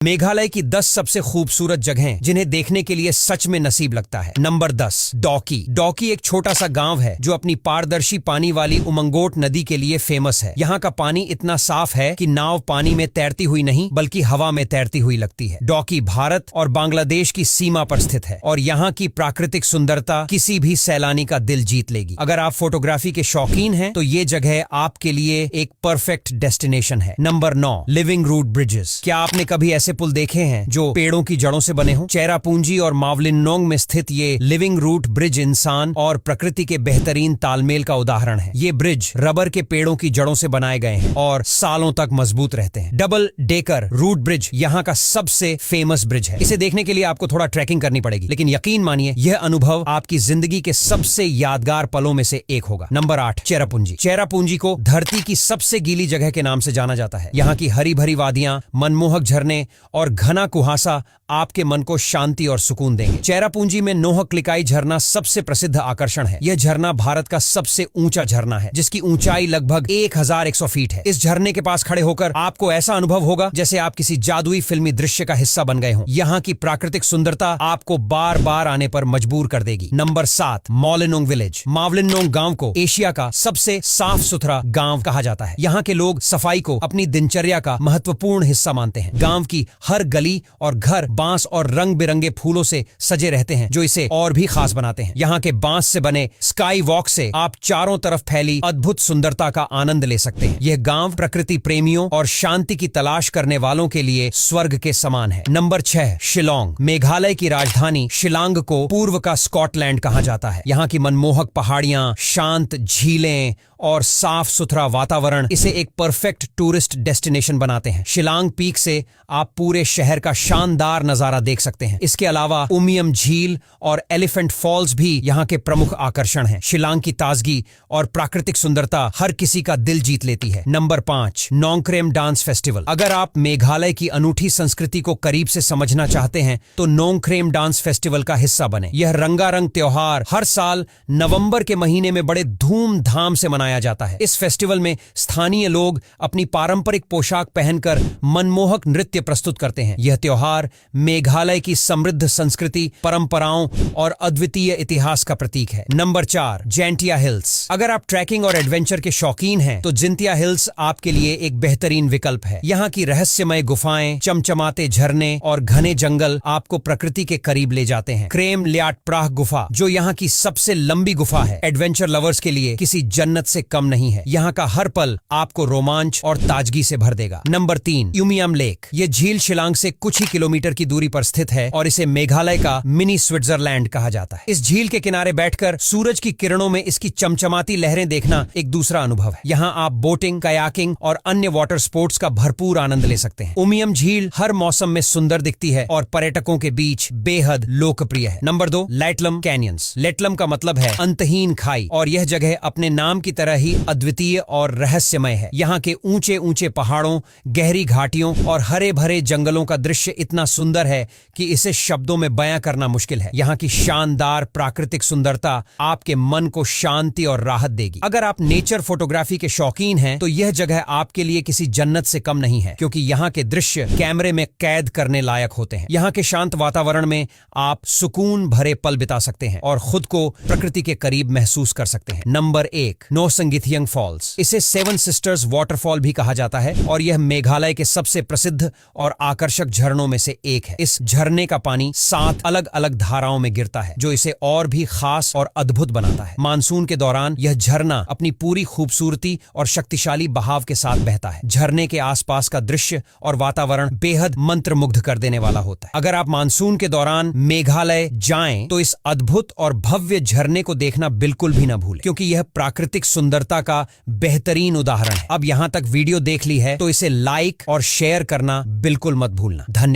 मेघालय की 10 सबसे खूबसूरत जगहें जिन्हें देखने के लिए सच में नसीब लगता है। नंबर 10, डॉकी। डॉकी एक छोटा सा गांव है जो अपनी पारदर्शी पानी वाली उमंगोट नदी के लिए फेमस है। यहाँ का पानी इतना साफ है कि नाव पानी में तैरती हुई नहीं बल्कि हवा में तैरती हुई लगती है। डॉकी भारत और बांग्लादेश की सीमा पर स्थित है और यहाँ की प्राकृतिक सुंदरता किसी भी सैलानी का दिल जीत लेगी। अगर आप फोटोग्राफी के शौकीन हैं तो ये जगह आपके लिए एक परफेक्ट डेस्टिनेशन है। Number 9, living root bridges. क्या आपने कभी ऐसे पुल देखे हैं जो पेड़ों की जड़ों से बने हों? चेरापूंजी और मावलिनोंग में स्थित ये लिविंग रूट ब्रिज इंसान और प्रकृति के बेहतरीन तालमेल का उदाहरण है। ये ब्रिज रबर के पेड़ों की जड़ों से बनाए गए हैं और सालों तक मजबूत रहते हैं। डबल डेकर रूट ब्रिज यहाँ का सबसे फेमस ब्रिज है। इसे देखने के लिए आपको थोड़ा ट्रैकिंग करनी पड़ेगी, लेकिन यकीन मानिए यह अनुभव आपकी जिंदगी के सबसे यादगार पलों में से एक होगा। नंबर 8, चेरापूंजी। चेरापूंजी को धरती की सबसे गीली जगह के नाम से जाना जाता है। यहाँ की हरी भरी वादियां, मनमोहक झरने और घना कुहासा आपके मन को शांति और सुकून देंगे। चेरापूंजी में नोहक्लिकाई झरना सबसे प्रसिद्ध आकर्षण है। यह झरना भारत का सबसे ऊंचा झरना है जिसकी ऊंचाई लगभग 1100 फीट है। इस झरने के पास खड़े होकर आपको ऐसा अनुभव होगा जैसे आप किसी जादुई फिल्मी दृश्य का हिस्सा बन गए हों। यहाँ की प्राकृतिक सुंदरता आपको बार बार आने पर मजबूर कर देगी। Number 7, Mawlynnong village. मावलिनोंग गांव को एशिया का सबसे साफ सुथरा गांव कहा जाता है। यहाँ के लोग सफाई को अपनी दिनचर्या का महत्वपूर्ण हिस्सा मानते हैं। गांव की हर गली और घर बांस और रंग बिरंगे फूलों से सजे रहते हैं जो इसे और भी खास बनाते हैं। यहाँ के बांस से बने स्काई वॉक से आप चारों तरफ फैली अद्भुत सुंदरता का आनंद ले सकते हैं। यह गांव प्रकृति प्रेमियों और शांति की तलाश करने वालों के लिए स्वर्ग के समान है। नंबर 6, शिलांग। मेघालय की राजधानी शिलांग को पूर्व का स्कॉटलैंड कहा जाता है। यहाँ की मनमोहक पहाड़ियां, शांत झीलें और साफ सुथरा वातावरण इसे एक परफेक्ट टूरिस्ट डेस्टिनेशन बनाते हैं। शिलांग पीक से आप पूरे शहर का शानदार नजारा देख सकते हैं। इसके अलावा उमियम झील और एलिफेंट फॉल्स भी यहाँ के प्रमुख आकर्षण हैं। शिलांग की ताजगी और प्राकृतिक सुंदरता हर किसी का दिल जीत लेती है। Number 5, Nongkrem dance festival. अगर आप मेघालय की अनूठी संस्कृति को करीब से समझना चाहते हैं तो नोंगक्रेम डांस फेस्टिवल का हिस्सा बने। यह रंगारंग त्योहार हर साल नवंबर के महीने में बड़े धूमधाम से मनाया जाता है। इस फेस्टिवल में स्थानीय लोग अपनी पारंपरिक पोशाक पहनकर मनमोहक नृत्य प्रस्तुत करते हैं। यह त्योहार मेघालय की समृद्ध संस्कृति, परंपराओं और अद्वितीय इतिहास का प्रतीक है। Number 4, Jaintia Hills. अगर आप ट्रैकिंग और एडवेंचर के शौकीन हैं तो जिंतिया हिल्स आपके लिए एक बेहतरीन विकल्प है। यहाँ की रहस्यमय गुफाएं, चमचमाते झरने और घने जंगल आपको प्रकृति के करीब ले जाते हैं। क्रेम लियाट प्राह गुफा जो यहाँ की सबसे लंबी गुफा है, एडवेंचर लवर्स के लिए किसी जन्नत से कम नहीं है। यहाँ का हर पल आपको रोमांच और ताजगी से भर देगा। Number 3, Umiam lake. ये झील शिलांग से कुछ ही किलोमीटर की दूरी पर स्थित है और इसे मेघालय का मिनी स्विट्जरलैंड कहा जाता है। इस झील के किनारे बैठकर सूरज की किरणों में इसकी चमचमाती लहरें देखना एक दूसरा अनुभव है। यहाँ आप बोटिंग, कयाकिंग और अन्य वाटर स्पोर्ट्स का भरपूर आनंद ले सकते हैं। उमियम झील हर मौसम में सुंदर दिखती है और पर्यटकों के बीच बेहद लोकप्रिय है। Number 2, लेटलम canyons. लेटलम का मतलब है अंतहीन खाई और यह जगह अपने नाम की तरह ही अद्वितीय और रहस्यमय है। यहाँ के ऊंचे ऊंचे पहाड़ों, गहरी घाटियों और हरे भरे जंगलों का दृश्य इतना सुंदर है कि इसे शब्दों में बयां करना मुश्किल है। यहाँ की शानदार प्राकृतिक सुंदरता आपके मन को शांति और राहत देगी। अगर आप नेचर फोटोग्राफी के शौकीन हैं तो यह जगह आपके लिए किसी जन्नत से कम नहीं है, क्योंकि यहाँ के दृश्य कैमरे में कैद करने लायक होते हैं। यहाँ के शांत वातावरण में आप सुकून भरे पल बिता सकते हैं और खुद को प्रकृति के करीब महसूस कर सकते हैं। Number 1, Nohsngithiang Falls. इसे 7 सिस्टर्स वाटरफॉल भी कहा जाता है और यह मेघालय के सबसे प्रसिद्ध और आकर्षक झरनों में से एक है। इस झरने का पानी 7 अलग अलग धाराओं में गिरता है जो इसे और भी खास और अद्भुत बनाता है। मानसून के दौरान यह झरना अपनी पूरी खूबसूरती और शक्तिशाली बहाव के साथ बहता है। झरने के आसपास का दृश्य और वातावरण बेहद मंत्रमुग्ध कर देने वाला होता है। अगर आप मानसून के दौरान मेघालय जाएं तो इस अद्भुत और भव्य झरने को देखना बिल्कुल भी न भूलें, क्योंकि यह प्राकृतिक सुंदरता का बेहतरीन उदाहरण है। अब यहाँ तक वीडियो देख ली है तो इसे लाइक और शेयर करना बिल्कुल मत भूलना। धन्यवाद।